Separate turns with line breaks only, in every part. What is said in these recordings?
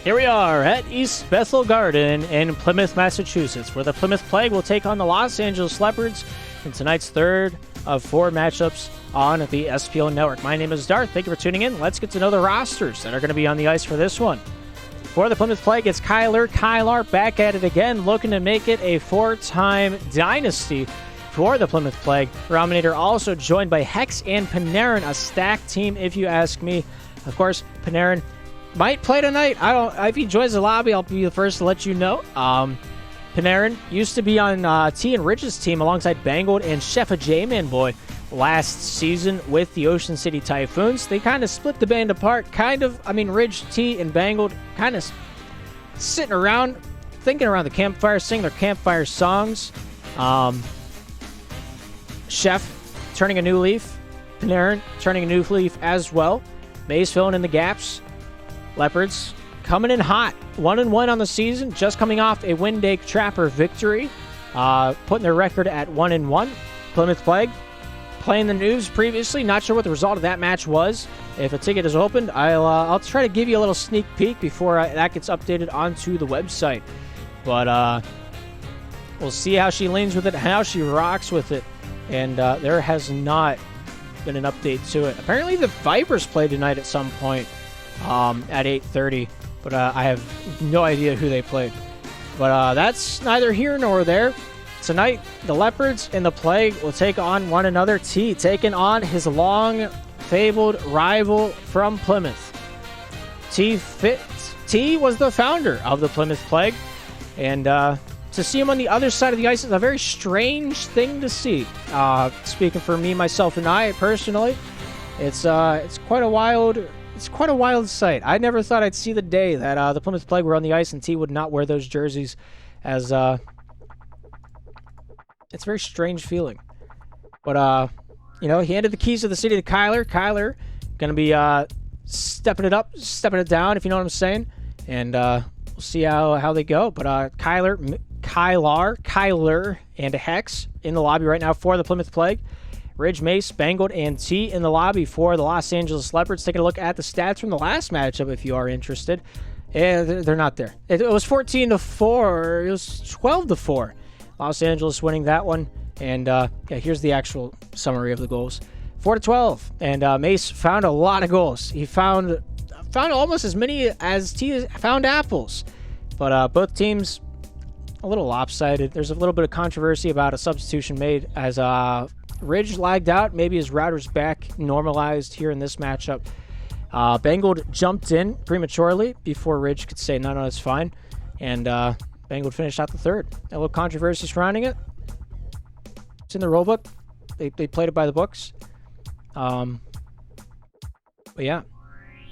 Here we are at East Bethel Garden in Plymouth, Massachusetts, where the Plymouth Plague will take on the Los Angeles Leopards in tonight's third of 4 matchups on the SPL network. My name is Darth. Thank you for tuning in. Let's get to know the rosters that are going to be on the ice for this one. For the Plymouth Plague, it's Kyler back at it again, looking to make it a 4-time dynasty for the Plymouth Plague. Rominator also joined by Hex and Panarin, a stacked team if you ask me. Of course, Panarin might play tonight. If he joins the lobby, I'll be the first to let you know. Panarin used to be on T and Ridge's team alongside Bangold and Chef a J-Man Boy last season with the Ocean City Typhoons. They kind of split the band apart. Ridge, T, and Bangold kind of sitting around, thinking around the campfire, singing their campfire songs. Chef turning a new leaf. Panarin turning a new leaf as well. Mays filling in the gaps. Leopards coming in hot, 1-1 on the season, just coming off a Windake Trapper victory, putting their record at 1-1. Plymouth Plague playing the news previously. Not sure what the result of that match was. If a ticket is opened, I'll try to give you a little sneak peek before that gets updated onto the website. But we'll see how she leans with it, how she rocks with it, and there has not been an update to it. Apparently, the Vipers play tonight at some point. At 8:30, but I have no idea who they played. But that's neither here nor there. Tonight, the Leopards and the Plague will take on one another. T taking on his long-fabled rival from Plymouth. T was the founder of the Plymouth Plague, and to see him on the other side of the ice is a very strange thing to see. Speaking for me, myself, and I personally, it's quite a wild. It's quite a wild sight. I never thought I'd see the day that the Plymouth Plague were on the ice and T would not wear those jerseys, as it's a very strange feeling. But he handed the keys of the city to Kyler. Kyler gonna be stepping it down, if you know what I'm saying. And we'll see how they go. But Kyler, and Hex in the lobby right now for the Plymouth Plague. Ridge, Mace, Bangold, and T in the lobby for the Los Angeles Leopards. Taking a look at the stats from the last matchup if you are interested. They're not there. It was 14-4. It was 12-4. Los Angeles winning that one. And here's the actual summary of the goals. 4-12. And Mace found a lot of goals. He found almost as many as T found apples. But both teams a little lopsided. There's a little bit of controversy about a substitution made as Ridge lagged out. Maybe his router's back normalized here in this matchup. Bangold jumped in prematurely before Ridge could say, no, it's fine. And Bangold finished out the third. A little controversy surrounding it. It's in the rulebook. They played it by the books. But yeah,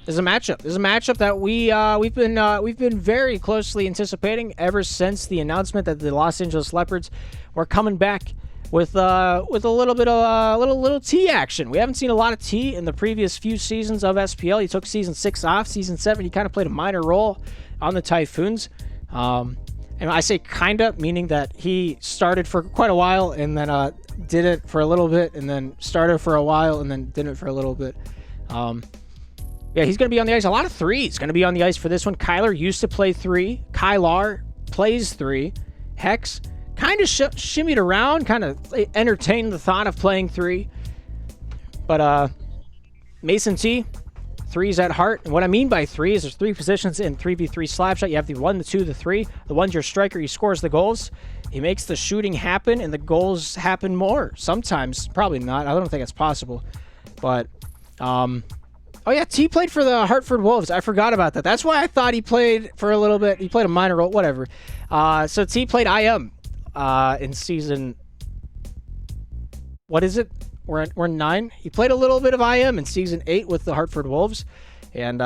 this is a matchup. This is a matchup that we've been very closely anticipating ever since the announcement that the Los Angeles Leopards were coming back with a little bit of little T action. We haven't seen a lot of T in the previous few seasons of SPL. He took season 6 off. Season 7, he kind of played a minor role on the Typhoons. And I say kinda, meaning that he started for quite a while and then didn't for a little bit, and then started for a while and then didn't for a little bit. He's going to be on the ice. A lot of threes going to be on the ice for this one. Kyler used to play 3. Kylar plays 3. Hex kind of shimmied around, kind of entertained the thought of playing 3. But Mason T, 3's at heart. And what I mean by 3 is there's 3 positions in 3v3 slap shot. You have the 1, the 2, the 3. The 1's your striker. He scores the goals. He makes the shooting happen, and the goals happen more. Sometimes, probably not. I don't think it's possible. But, T played for the Hartford Wolves. I forgot about that. That's why I thought he played for a little bit. He played a minor role, whatever. So T played IM. In season, what is it? We're 9. He played a little bit of IM in season 8 with the Hartford Wolves, and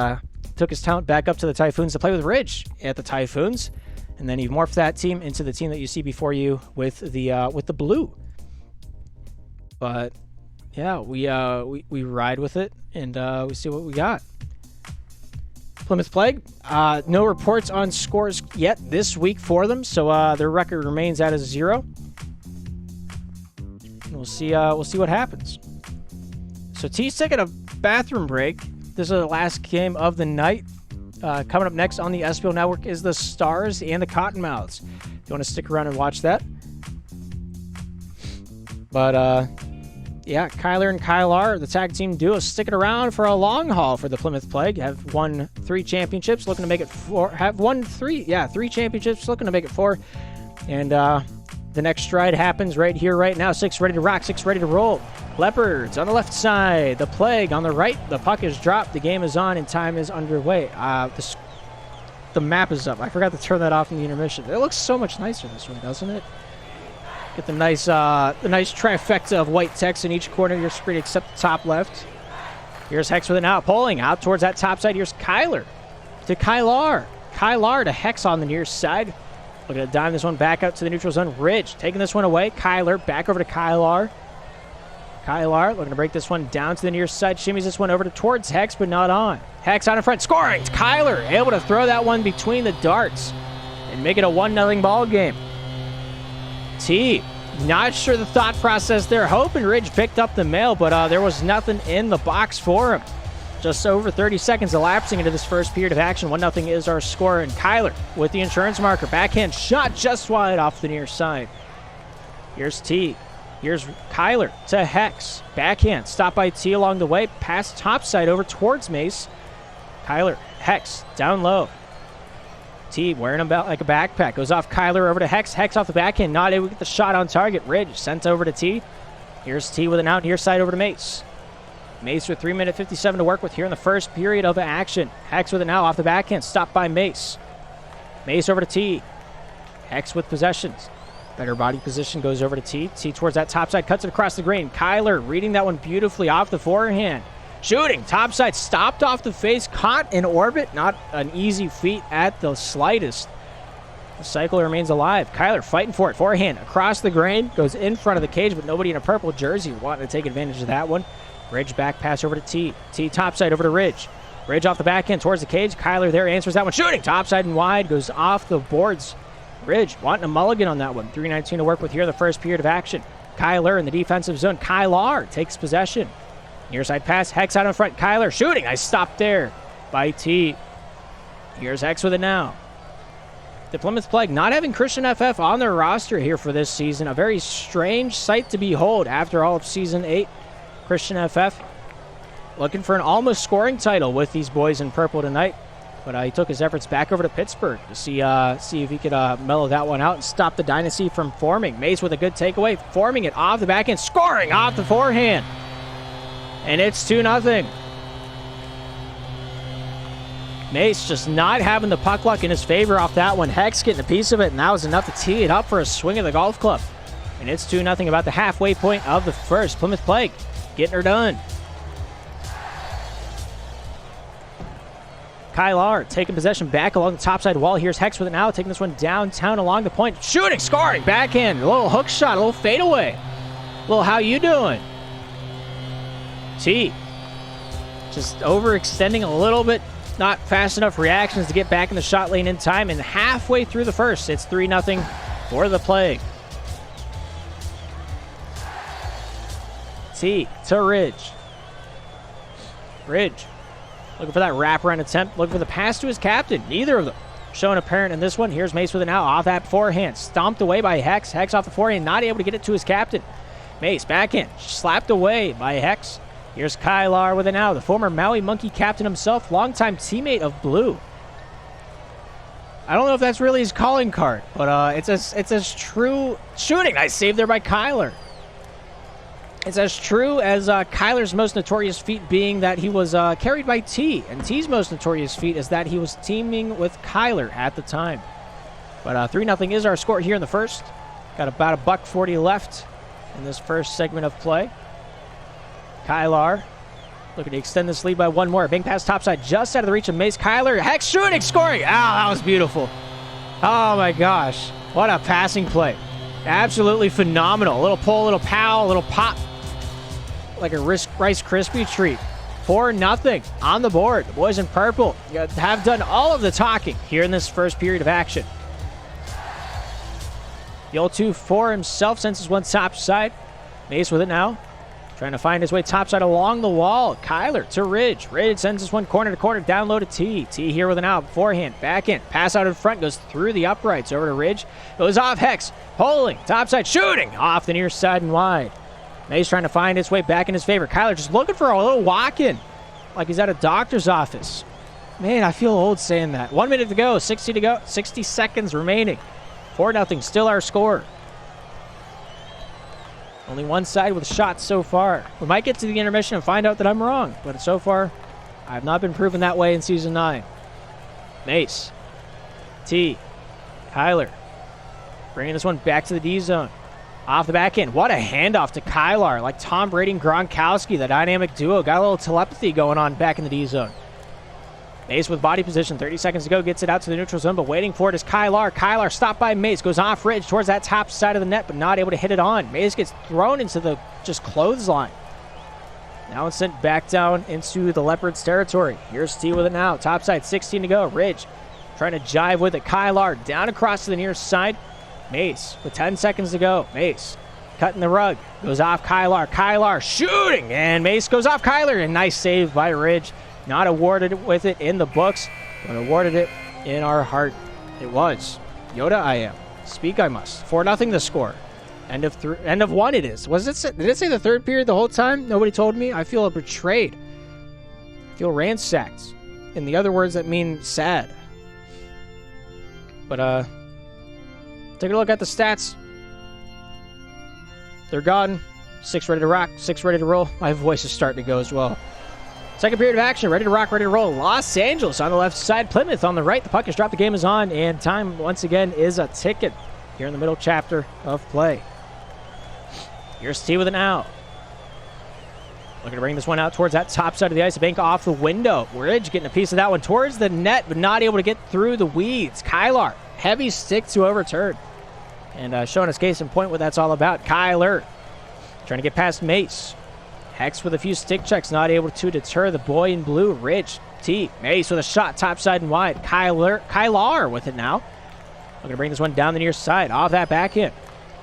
took his talent back up to the Typhoons to play with Ridge at the Typhoons, and then he morphed that team into the team that you see before you with the blue. But yeah, we ride with it, and we see what we got. Plymouth Plague, no reports on scores yet this week for them, so their record remains at a 0. And we'll see what happens. So T's taking a bathroom break. This is the last game of the night. Coming up next on the SPL Network is the Stars and the Cottonmouths. If you want to stick around and watch that. But, yeah, Kyler and Kylar, the tag team duo, sticking around for a long haul for the Plymouth Plague. Have won 3 championships, looking to make it 4. Have won 3 championships, looking to make it 4. And the next stride happens right here, right now. 6 ready to rock, 6 ready to roll. Leopards on the left side, the Plague on the right. The puck is dropped, the game is on, and time is underway. The map is up. I forgot to turn that off in the intermission. It looks so much nicer this way, doesn't it? Get the nice trifecta of white text in each corner of your screen except the top left. Here's Hex with it now, pulling out towards that top side. Here's Kyler to Kylar. Kylar to Hex on the near side. Looking to dime this one back out to the neutral zone. Ridge taking this one away. Kyler back over to Kylar. Kylar looking to break this one down to the near side. Shimmies this one over towards Hex, but not on. Hex out in front, scoring. It's Kyler able to throw that one between the darts and make it a 1-0 ball game. T, not sure the thought process there. Hoping Ridge picked up the mail, but there was nothing in the box for him. Just over 30 seconds elapsing into this first period of action. 1-0 is our score, and Kyler with the insurance marker. Backhand shot just wide off the near side. Here's T. Here's Kyler to Hex. Backhand stopped by T along the way. Pass topside over towards Mace. Kyler, Hex, down low. T wearing him like a backpack. Goes off Kyler over to Hex. Hex off the backhand. Not able to get the shot on target. Ridge sent over to T. Here's T with an out near side over to Mace. Mace with 3:57 to work with here in the first period of action. Hex with it now off the backhand. Stopped by Mace. Mace over to T. Hex with possessions. Better body position goes over to T. T towards that top side. Cuts it across the green. Kyler reading that one beautifully off the forehand. Shooting. Top side. Stopped off the face. Caught in orbit. Not an easy feat at the slightest. The cycle remains alive. Kyler fighting for it. Forehand across the grain. Goes in front of the cage, but nobody in a purple jersey wanting to take advantage of that one. Ridge back pass over to T. T topside over to Ridge. Ridge off the backhand towards the cage. Kyler there answers that one. Shooting. Topside and wide. Goes off the boards. Ridge wanting a mulligan on that one. 3:19 to work with here in the first period of action. Kyler in the defensive zone. Kylar takes possession. Near side pass. Hex out in front. Kyler shooting. I stopped there by T. Here's Hex with it now. The Plymouth Plague not having Christian FF on their roster here for this season. A very strange sight to behold after all of Season 8. Christian FF looking for an almost scoring title with these boys in purple tonight. But he took his efforts back over to Pittsburgh to see if he could mellow that one out and stop the dynasty from forming. Mace with a good takeaway, forming it off the backhand, scoring off the forehand. And it's 2-0. Mace just not having the puck luck in his favor off that one. Hex getting a piece of it, and that was enough to tee it up for a swing of the golf club. And it's 2-0 about the halfway point of the first. Plymouth Plague getting her done. Kylar taking possession back along the top side wall. Here's Hex with it now, taking this one downtown along the point. Shooting, scoring, backhand, a little hook shot, a little fadeaway. A little how you doing? T. Just overextending a little bit. Not fast enough reactions to get back in the shot lane in time. And halfway through the first, it's 3-0 for the Plague. T to Ridge. Ridge. Looking for that wraparound attempt. Looking for the pass to his captain. Neither of them showing apparent in this one. Here's Mace with it now. Off that forehand. Stomped away by Hex. Hex off the forehand. Not able to get it to his captain. Mace backhand. Slapped away by Hex. Here's Kylar with it now. The former Maui Monkey captain himself. Longtime teammate of Blue. I don't know if that's really his calling card. But it's as true. Shooting. Nice save there by Kyler. It's as true as Kyler's most notorious feat being that he was carried by T. And T's most notorious feat is that he was teaming with Kyler at the time. But 3-0 is our score here in the first. Got about $1.40 left in this first segment of play. Kylar looking to extend this lead by one more. Big pass topside just out of the reach of Mace. Kyler, Hex shooting, scoring. That was beautiful. Oh my gosh. What a passing play. Absolutely phenomenal. A little pull, a little pow, a little pop. Like a Rice Krispie treat. 4-0 on the board. The boys in purple have done all of the talking here in this first period of action. The old 2-4 himself sends his one top side. Mace with it now. Trying to find his way topside along the wall. Kyler to Ridge. Ridge sends this one corner to corner. Down low to T. T here with an out. Forehand. Back in. Pass out in front. Goes through the uprights. Over to Ridge. Goes off Hex. Holding. Topside. Shooting. Off the near side and wide. Mace trying to find his way back in his favor. Kyler just looking for a little walk-in. Like he's at a doctor's office. Man, I feel old saying that. 1 minute to go. 60 to go. 60 seconds remaining. 4-0. Still our score. Only one side with shots so far. We might get to the intermission and find out that I'm wrong, but so far, I have not been proven that way in Season 9. Mace. T. Kyler. Bringing this one back to the D zone. Off the back end. What a handoff to Kyler. Like Tom Brady and Gronkowski, the dynamic duo. Got a little telepathy going on back in the D zone. Mace with body position, 30 seconds to go, gets it out to the neutral zone, but waiting for it is Kyler. Kyler stopped by Mace, goes off Ridge towards that top side of the net, but not able to hit it on. Mace gets thrown into the just clothesline. Now it's sent back down into the Leopards territory. Here's T with it now. Top side, 16 to go. Ridge trying to jive with it. Kyler down across to the near side. Mace with 10 seconds to go. Mace cutting the rug. Goes off Kyler. Kyler shooting, and Mace goes off Kyler. And nice save by Ridge. Not awarded with it in the books, but awarded it in our heart. It was. Yoda I am. Speak I must. 4-0 the score. End of one it is. Did it say the third period the whole time? Nobody told me. I feel betrayed. I feel ransacked. In the other words that mean sad. But take a look at the stats. They're gone. 6 ready to rock, 6 ready to roll. My voice is starting to go as well. Second period of action, ready to rock, ready to roll. Los Angeles on the left side, Plymouth on the right. The puck is dropped, the game is on, and time once again is a ticket here in the middle chapter of play. Here's T with an out. Looking to bring this one out towards that top side of the ice. Bank off the window. Ridge getting a piece of that one towards the net, but not able to get through the weeds. Kyler, heavy stick to overturn. And showing us case in point what that's all about. Kyler trying to get past Mace. Hex with a few stick checks, not able to deter the boy in blue. Ridge, T, Mace with a shot, top side and wide. Kyler with it now. Looking to bring this one down the near side, off that back end.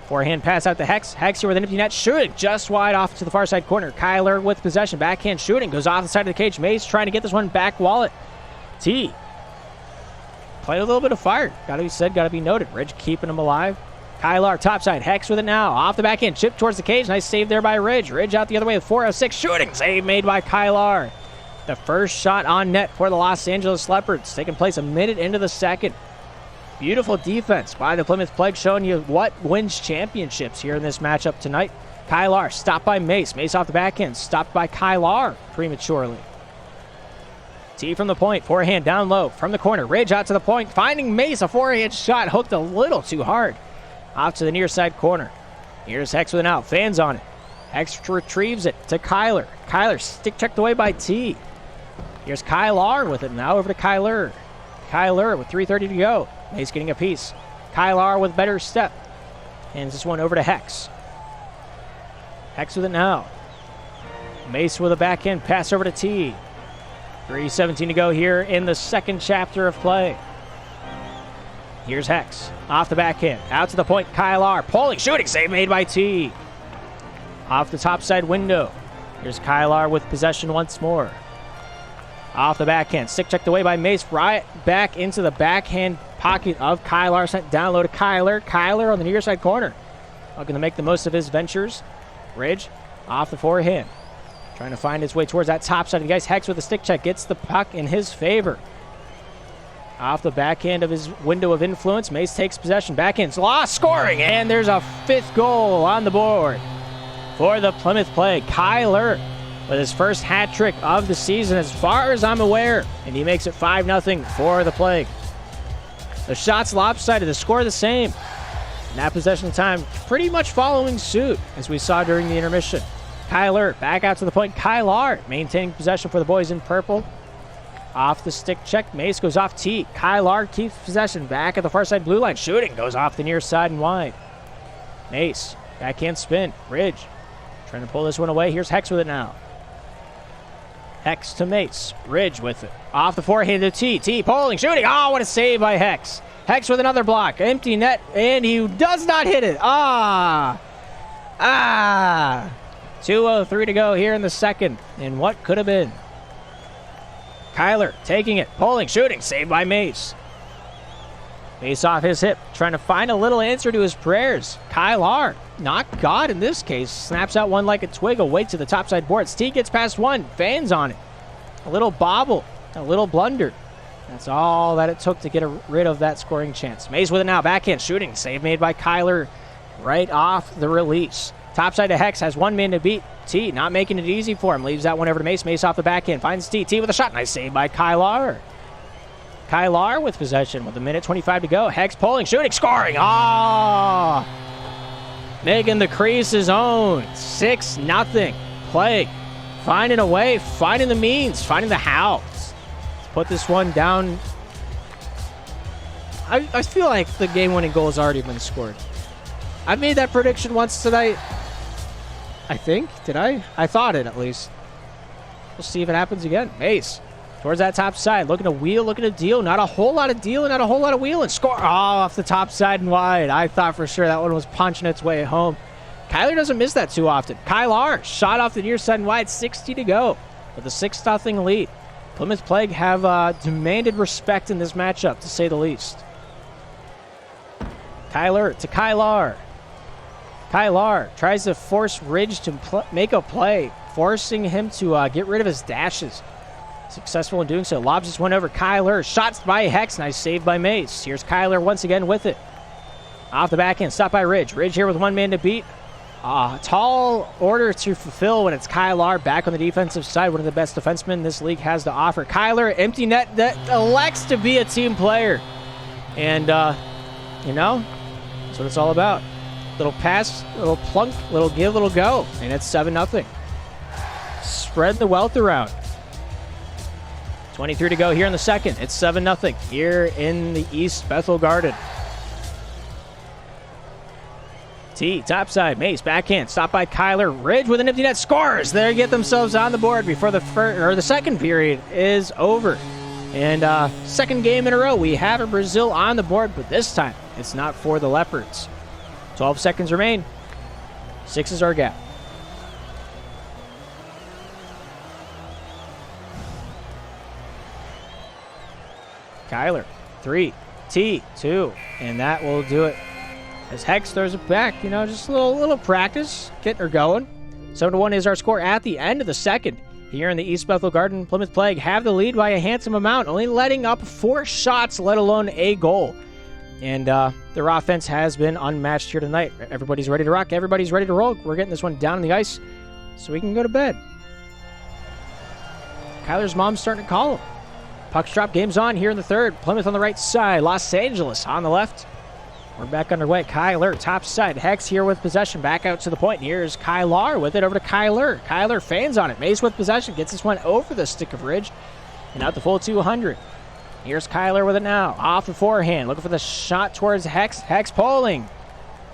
Forehand pass out to Hex. Hex here with an empty net, shooting just wide off to the far side corner. Kyler with possession, backhand shooting, goes off the side of the cage. Mace trying to get this one back wallet. T, playing a little bit of fire. Gotta be said, gotta be noted. Ridge keeping him alive. Kyler topside, Hex with it now. Off the back end, chip towards the cage. Nice save there by Ridge. Ridge out the other way with 4:06 shooting. Save made by Kyler. The first shot on net for the Los Angeles Leopards, taking place a minute into the second. Beautiful defense by the Plymouth Plague, showing you what wins championships here in this matchup tonight. Kyler stopped by Mace. Mace off the back end, stopped by Kyler prematurely. T from the point, forehand down low from the corner. Ridge out to the point, finding Mace. A forehand shot hooked a little too hard. Off to the near side corner. Here's Hex with an out. Fans on it. Hex retrieves it to Kyler. Kyler stick checked away by T. Here's Kyler with it now over to Kyler. Kyler with 3:30 to go. Mace getting a piece. Kyler with better step. Hands this one over to Hex. Hex with it now. Mace with a backhand pass over to T. 3:17 to go here in the second chapter of play. Here's Hex. Off the backhand. Out to the point. Kyler. Pulling. Shooting. Save made by T. Off the top side window. Here's Kyler with possession once more. Off the backhand. Stick checked away by Mace. Right back into the backhand pocket of Kyler. Sent down low to Kyler. Kyler on the near side corner. Looking to make the most of his ventures. Ridge off the forehand. Trying to find his way towards that top side of the ice. Hex with a stick check. Gets the puck in his favor. Off the backhand of his window of influence, Mace takes possession. Backhand's lost, scoring, and there's a 5th goal on the board for the Plymouth Plague. Kyler with his first hat trick of the season, as far as I'm aware, and he makes it 5-0 for the Plague. The shot's lopsided, the score the same. And that possession time pretty much following suit, as we saw during the intermission. Kyler back out to the point. Kyler maintaining possession for the boys in purple. Off the stick check. Mace goes off T. Kyler keeps possession back at the far side blue line. Shooting goes off the near side and wide. Mace. Backhand spin. Ridge. Trying to pull this one away. Here's Hex with it now. Hex to Mace. Ridge with it. Off the forehand to T. T pulling. Shooting. Oh, what a save by Hex. Hex with another block. Empty net. And he does not hit it. 2:03 to go here in the second. And what could have been? Kyler taking it, pulling, shooting, saved by Mace. Mace off his hip, trying to find a little answer to his prayers. Kyler, not God in this case, snaps out one like a twig away to the topside boards. T gets past one, fans on it. A little bobble, a little blunder. That's all that it took to get rid of that scoring chance. Mace with it now, backhand shooting, save made by Kyler right off the release. Topside to Hex, has one man to beat. T not making it easy for him, leaves that one over to Mace. Mace off the backhand, finds T. T with a shot, nice save by Kyler. Kyler with possession with 1:25 to go. Hex pulling, shooting, scoring. Making the crease his own. 6-0. Plague finding a way, finding the means, finding the how. Let's put this one down. I feel like the game-winning goal has already been scored. I made that prediction once tonight. I think. Did I? I thought it, at least. We'll see if it happens again. Mace towards that top side. Looking to wheel, looking to deal. Not a whole lot of dealing, not a whole lot of wheeling. Score. Off the top side and wide. I thought for sure that one was punching its way home. Kyler doesn't miss that too often. Kyler shot off the near side and wide. 60 to go with a 6-0 lead. Plymouth Plague have demanded respect in this matchup, to say the least. Kyler to Kyler. Kyler tries to force Ridge to make a play, forcing him to get rid of his dashes. Successful in doing so. Lobs this one over Kyler. Shots by Hex. Nice save by Mace. Here's Kyler once again with it. Off the backhand. Stopped by Ridge. Ridge here with one man to beat. Tall order to fulfill when it's Kyler back on the defensive side. One of the best defensemen this league has to offer. Kyler, empty net that elects to be a team player. And, you know, that's what it's all about. Little pass, little plunk, little give, little go. And it's 7-0. Spread the wealth around. 23 to go here in the second. It's 7-0 here in the East Bethel Garden. T, topside, Mace, backhand, stopped by Kyler. Ridge with an empty net, scores. They get themselves on the board before the second period is over. And second game in a row, we have a Brazil on the board, but this time it's not for the Leopards. 12 seconds remain. 6 is our gap. Kyler, 3, T, 2, and that will do it. As Hex throws it back, you know, just a little practice, getting her going. 7-1 is our score at the end of the second. Here in the East Bethel Garden, Plymouth Plague have the lead by a handsome amount, only letting up 4 shots, let alone a goal. And their offense has been unmatched here tonight. Everybody's ready to rock. Everybody's ready to roll. We're getting this one down on the ice so we can go to bed. Kyler's mom's starting to call him. Puck's drop. Game's on here in the third. Plymouth on the right side. Los Angeles on the left. We're back underway. Kyler, top side. Hex here with possession. Back out to the point. Here's Kyler with it over to Kyler. Kyler fans on it. Mace with possession. Gets this one over the stick of Ridge. And out the full 200. Here's Kyler with it now. Off the forehand. Looking for the shot towards Hex. Hex pulling.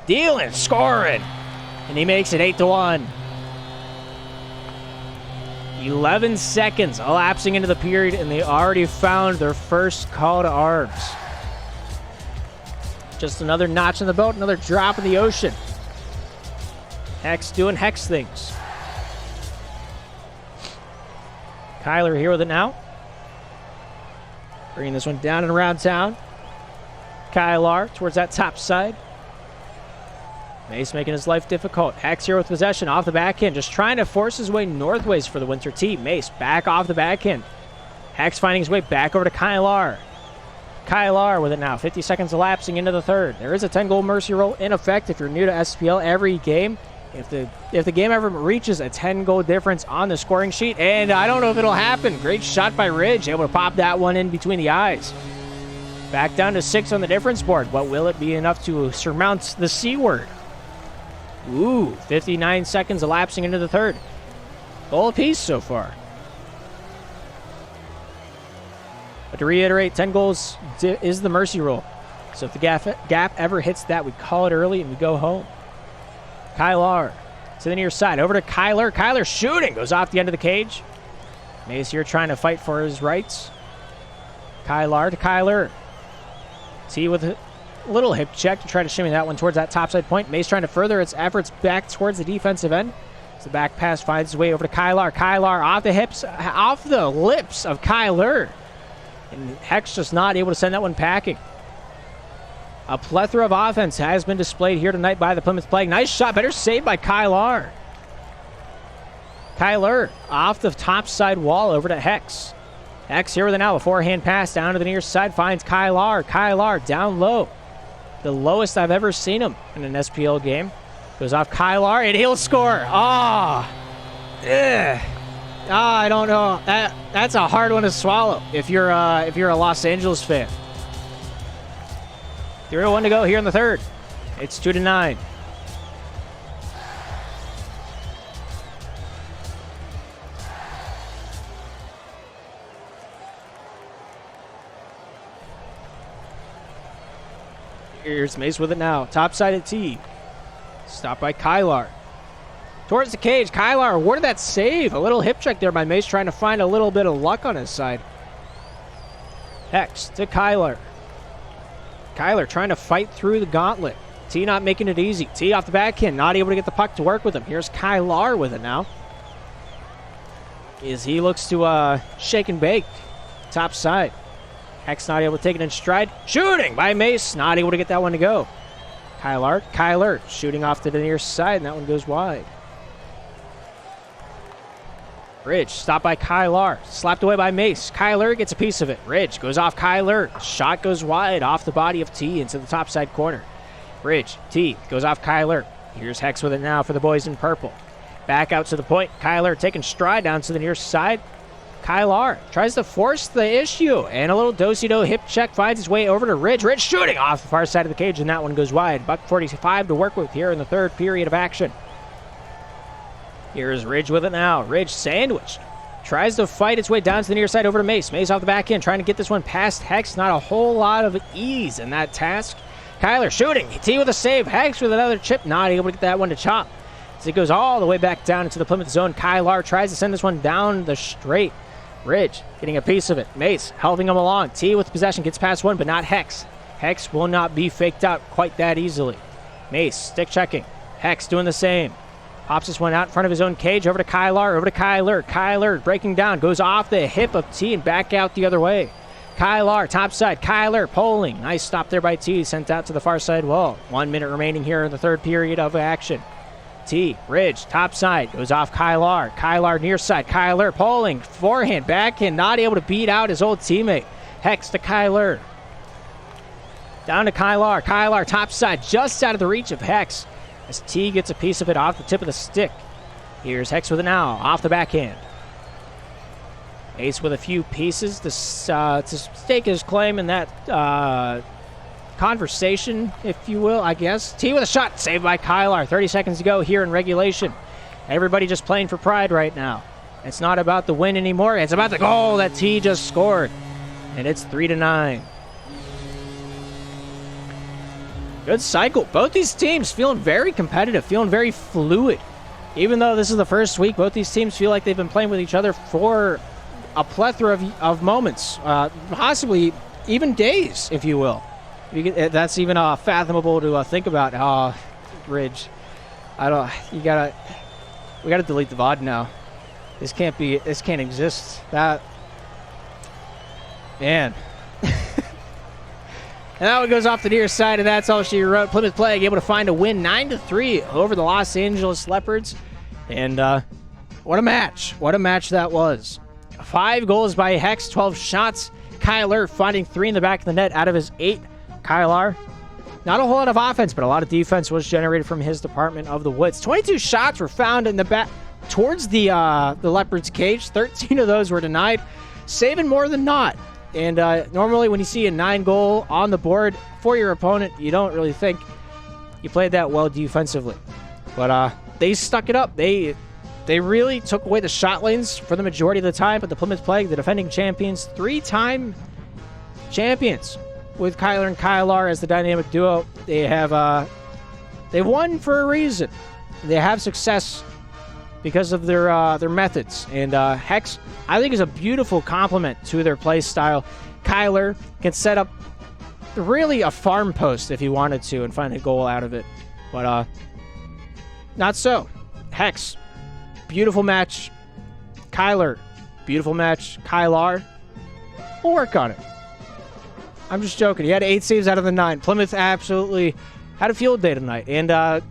Dealing. Scoring. And he makes it 8-1. 11 seconds elapsing into the period, and they already found their first call to arms. Just another notch in the boat, another drop in the ocean. Hex doing Hex things. Kyler here with it now. Bringing this one down and around town. Kyler towards that top side. Mace making his life difficult. Hex here with possession off the backhand. Just trying to force his way northways for the winter tee. Mace back off the backhand. Hex finding his way back over to Kyler. Kyler with it now. 50 seconds elapsing into the third. There is a 10-goal mercy rule in effect if you're new to SPL every game. If the game ever reaches a 10-goal difference on the scoring sheet, and I don't know if it'll happen. Great shot by Ridge, able to pop that one in between the eyes. Back down to 6 on the difference board, but will it be enough to surmount the C word? Ooh, 59 seconds elapsing into the third. Goal apiece so far. But to reiterate, 10 goals is the mercy rule. So if the gap ever hits that, we call it early and we go home. Kyler to the near side. Over to Kyler. Kyler shooting. Goes off the end of the cage. Mace here trying to fight for his rights. Kyler to Kyler. T with a little hip check to try to shimmy that one towards that topside point. Mace trying to further its efforts back towards the defensive end. The back pass finds his way over to Kylar. Kylar off the lips of Kyler. And Hex just not able to send that one packing. A plethora of offense has been displayed here tonight by the Plymouth Plague. Nice shot, better saved by Kylar. Kyler off the top side wall over to Hex. Hex here with it now. A forehand pass down to the near side finds Kylar. Kylar down low. The lowest I've ever seen him in an SPL game. Goes off Kylar, and he'll score. I don't know. That's a hard one to swallow if you're a Los Angeles fan. 3:01 to go here in the third. It's 2-9. Here's Mace with it now. Top side at T. Stopped by Kylar. Towards the cage. Kylar awarded that save. A little hip check there by Mace, trying to find a little bit of luck on his side. Hex to Kylar. Kylar trying to fight through the gauntlet. T not making it easy. T off the backhand, not able to get the puck to work with him. Here's Kylar with it now. As he looks to shake and bake. Top side. Hex not able to take it in stride. Shooting by Mace. Not able to get that one to go. Kyler shooting off to the near side, and that one goes wide. Ridge stopped by Kylar. Slapped away by Mace. Kyler gets a piece of it. Ridge goes off Kyler. Shot goes wide off the body of T into the top side corner. Ridge, T goes off Kyler. Here's Hex with it now for the boys in purple. Back out to the point. Kyler taking stride down to the near side. Kylar tries to force the issue, and a little do-si-do hip check finds his way over to Ridge. Ridge shooting off the far side of the cage, and that one goes wide. $1:45 to work with here in the third period of action. Here's Ridge with it now. Ridge sandwiched. Tries to fight its way down to the near side over to Mace. Mace off the back end, trying to get this one past Hex. Not a whole lot of ease in that task. Kyler shooting. T with a save. Hex with another chip. Not able to get that one to chop. As it goes all the way back down into the Plymouth zone, Kylar tries to send this one down the straight. Ridge getting a piece of it. Mace helping him along. T with possession gets past one, but not Hex. Hex will not be faked out quite that easily. Mace stick checking. Hex doing the same. Pops this one out in front of his own cage. Over to Kylar. Over to Kyler. Kyler breaking down. Goes off the hip of T and back out the other way. Kylar top side. Kyler polling. Nice stop there by T. Sent out to the far side wall. 1 minute remaining here in the third period of action. T, Ridge, top side, goes off Kylar. Kylar near side. Kyler polling. Forehand, backhand, not able to beat out his old teammate. Hex to Kyler. Down to Kylar. Kylar top side, just out of the reach of Hex. As T gets a piece of it off the tip of the stick. Here's Hex with it now, off the backhand. Ace with a few pieces to stake his claim in that conversation, if you will, I guess. T with a shot, saved by Kylar. 30 seconds to go here in regulation. Everybody just playing for pride right now. It's not about the win anymore. It's about the goal that T just scored. And it's 3-9. Good cycle. Both these teams feeling very competitive, feeling very fluid. Even though this is the first week, both these teams feel like they've been playing with each other for a plethora of moments, possibly even days, if you will. That's even fathomable to think about. Ridge, we gotta delete the VOD now. This can't exist. That, man. And that one goes off the near side, and that's all she wrote. Plymouth Plague able to find a win 9-3 over the Los Angeles Leopards. And what a match. What a match that was. 5 goals by Hex, 12 shots. Kyler finding 3 in the back of the net out of his 8. Kylar, not a whole lot of offense, but a lot of defense was generated from his department of the woods. 22 shots were found in the back towards the Leopards' cage. 13 of those were denied, saving more than not. And normally when you see a 9-goal on the board for your opponent, you don't really think you played that well defensively. But they stuck it up. They really took away the shot lanes for the majority of the time. But the Plymouth Plague, the defending champions, 3-time champions, with Kyler and Kylar as the dynamic duo, they've won for a reason. They have success because of their methods. And Hex, I think, is a beautiful complement to their play style. Kyler can set up really a farm post if he wanted to and find a goal out of it. But not so. Hex beautiful match, Kyler. Beautiful match, Kylar. We'll work on it. I'm just joking. He had 8 saves out of the 9. Plymouth absolutely had a field day tonight. And I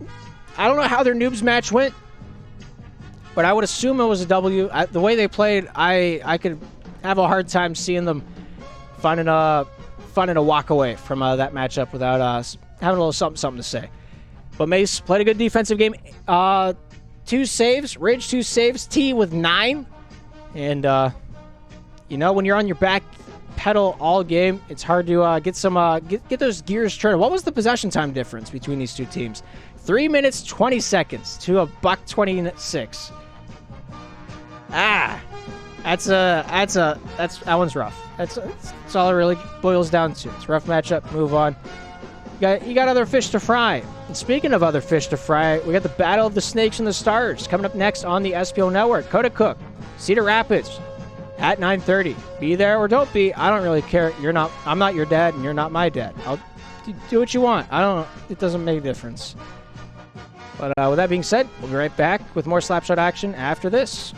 don't know how their noobs match went, but I would assume it was a W. The way they played, I could have a hard time seeing them finding a walk away from that matchup without having a little something to say. But Mace played a good defensive game. 2 saves. Ridge 2 saves. T with 9. And, when you're on your back pedal all game, it's hard to get those gears turning. What was the possession time difference between these two teams? 3 minutes, 20 seconds to a $126. That one's rough. That's all it really boils down to. It's a rough matchup. Move on. You got other fish to fry. And speaking of other fish to fry, we got the Battle of the Snakes and the Stars coming up next on the SPL Network. Coda Cook, Cedar Rapids, at 9:30. Be there or don't be. I don't really care. I'm not your dad, and you're not my dad. I'll do what you want. It doesn't make a difference. But with that being said, we'll be right back with more Slapshot action after this.